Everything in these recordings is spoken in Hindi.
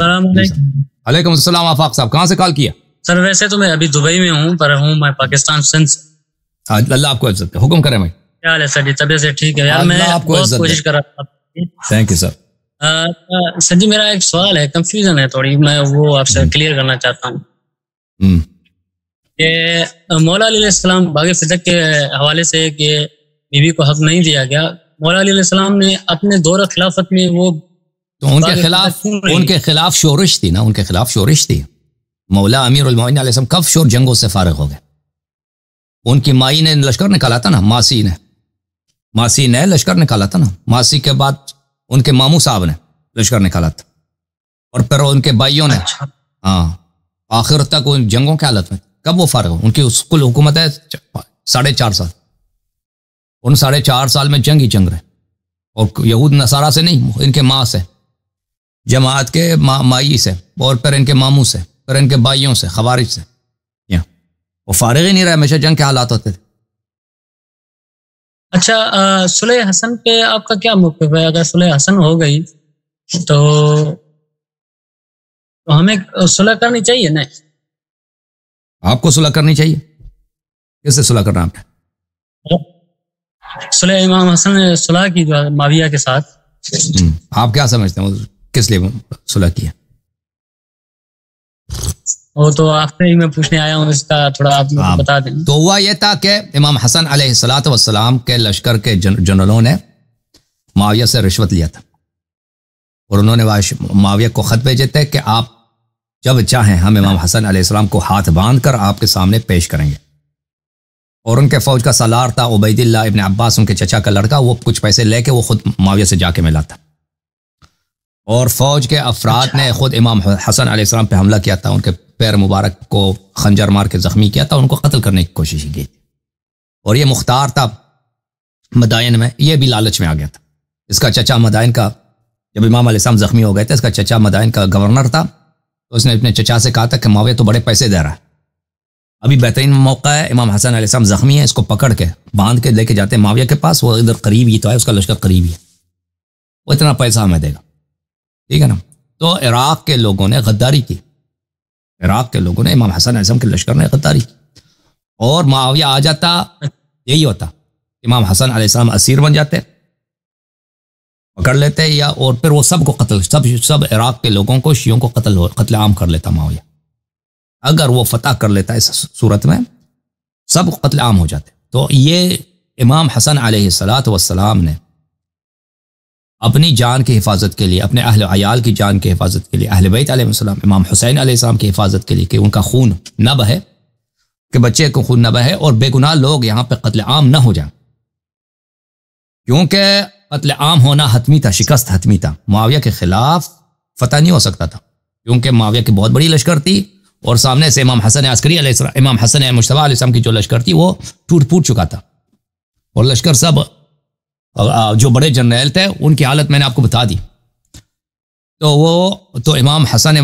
वालेकुम अस्सलाम। आफाक साहब कहाँ से कॉल किया? सर वैसे तो मैं अभी दुबई में हूँ, पर हूँ मैं पाकिस्तान सिंध से। अल्लाह आपको इज्जत दे। हुक्म करें भाई। क्या हाल है सर जी? तबीयत से ठीक है यार? मैं बहुत कोशिश कर रहा था। Thank you sir. सर जी मेरा एक सवाल है, कंफ्यूजन है थोड़ी, मैं वो आपसे क्लियर करना चाहता हूँ कि मौला अलैहिस्सलाम बाग़ फिदक के हवाले से कि बीवी को हक नहीं दिया गया, मौला अलैहिस्सलाम ने अपने दौर खिलाफत में वो तो उनके खिलाफ शोरिश थी ना, उनके खिलाफ शोरिश थी। मौला अमीरुल मोमिनीन अलैहिस्सलाम कब शोर जंगों से फारिग हो गए? उनकी माई ने लश्कर निकाला था ना, मासी ने लश्कर निकाला था ना। मासी के बाद उनके मामू साहब ने लश्कर निकाला था, और फिर उनके भाइयों ने। हाँ, आखिर तक उन जंगों की हालत में कब वो फारिग हो? उनकी कुल हुकूमत है 4.5 साल। उन 4.5 साल में जंग ही जंग रहे, और यहूद नसारा से नहीं, इनके माँ से, जमात के माई से, और फिर इनके मामू से, फिर इनके भाइयों से, खवारिज से। वो फारिग ही नहीं रहे, हमेशा जंग के हालात होते थे। अच्छा, सुलह हसन पे आपका क्या मौक़िफ़ है? अगर सुलह हसन हो गई तो हमें सुलह करनी चाहिए ना? आपको सुलह करनी चाहिए। किससे सुलह करना आपने? सुलह इमाम हसन ने सुलह की जो माविया के साथ। आप क्या समझते हैं किस लिए सुलह किया? वो तो आपसे ही मैं पूछने आया हूँ, इसका थोड़ा आप मुझे बता दें। तो हुआ यह था कि इमाम हसन अलैहिस्सलातु वस्सलाम के लश्कर के जनरलों ने माविया से रिश्वत लिया था, और उन्होंने माविया को खत भेजे थे कि आप जब चाहें हम इमाम हसन अलैहिस्सलाम को हाथ बांध कर आपके सामने पेश करेंगे। और उनके फौज का सालार था उबैदिल्लाह इब्न अब्बास, उनके चचा का लड़का। वो कुछ पैसे लेके वो खुद माविया से जाके मिला था, और फौज के अफराद ने खुद इमाम हसन अलैहिस्सलाम पे हमला किया था, उनके पैर मुबारक को खंजर मार के जख्मी किया था, उनको कत्ल करने की कोशिश की थी। और ये मुख्तार था मदायन में, ये भी लालच में आ गया था। इसका चचा मदायन का, जब इमाम अलैहिस्सलाम जख्मी हो गए थे, इसका चचा मदायन का गवर्नर था, तो उसने अपने चचा से कहा था कि माविया तो बड़े पैसे दे रहा है, अभी बेहतरीन मौका है, इमाम हसन अलैहिस्सलाम जख्मी है, इसको पकड़ के बांध के लेके जाते हैं माविया के पास, वो इधर करीब ही तो है, उसका लश्कर करीब ही है, वो इतना पैसा हमें देगा, ठीक है ना। तो इराक के लोगों ने गद्दारी की, इराक के लोगों ने, इमाम हसन अलैहिस्सलाम के लश्कर ने गद्दारी की, और माविया आ जाता, यही होता, इमाम हसन अलैहिस्सलाम असीर बन जाते, पकड़ लेते, या और फिर वो सबको कत्ल, सब इराक के लोगों को, शियों को कत्ल आम कर लेता माविया। अगर वो फतह कर लेता इस सूरत में, सब कत्ल आम हो जाते। तो ये इमाम हसन अलैहिस्सलातु वस्सलाम ने अपनी जान की हिफाजत के लिए, अपने अहल अयाल की जान की हिफाजत के लिए, अहल बैत अलैहिस्सलाम, इमाम हुसैन अलैहिस्सलाम की हिफाजत के लिए, कि उनका खून न बहे, कि बच्चे को खून न बहे और बेगुनाह लोग यहाँ पे कत्ल आम न हो जाए, क्योंकि कत्ल आम होना हतमी था, शिकस्त हतमी था। मुआविया के खिलाफ फतह नहीं हो सकता था, क्योंकि मुआविया की बहुत बड़ी लश्कर थी, और सामने से इमाम हसन अस्करी अलैहिस्सलाम, इमाम हसन मुज्तबा अलैहिस्सलाम की जो लश्कर थी वो टूट फूट चुका था, और लश्कर सब जो बड़े जर्नैल थे उनकी हालत मैंने आपको बता दी। तो वो तो इमाम हसन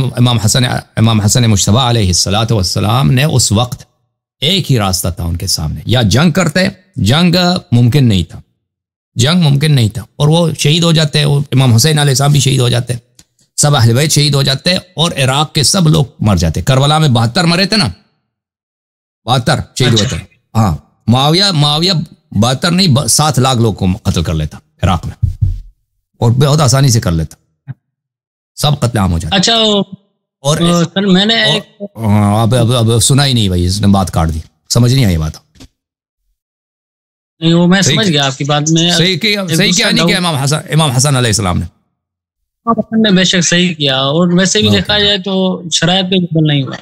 मुज्तबा अलैहिस्सलातु वस्सलाम ने उस वक्त एक ही रास्ता था उनके सामने, या जंग करते, जंग मुमकिन नहीं था, जंग मुमकिन नहीं था, और वो शहीद हो जाते, इमाम हुसैन अलैहिस्सलाम भी शहीद हो जाते, सब अहले बैत शहीद हो जाते, और इराक के सब लोग मर जाते। करबला में 72 मरे थे ना, 72 शहीद हुए थे। हाँ, माविया 72 नहीं 7 लाख लोग को कत्ल कर लेता इराक में, और बहुत आसानी से कर लेता, सब कत्ल आम हो जाता। अच्छा, और सर मैंने अब सुना ही नहीं भाई, इसने बात काट दी, समझ नहीं आई बात। नहीं, वो मैं समझ गया आपकी बात में। सही क्या नहीं किया इमाम हसन अलैहिस्सलाम ने? बेशक सही किया, और वैसे भी देखा जाए तो शरायत पे नहीं हुआ।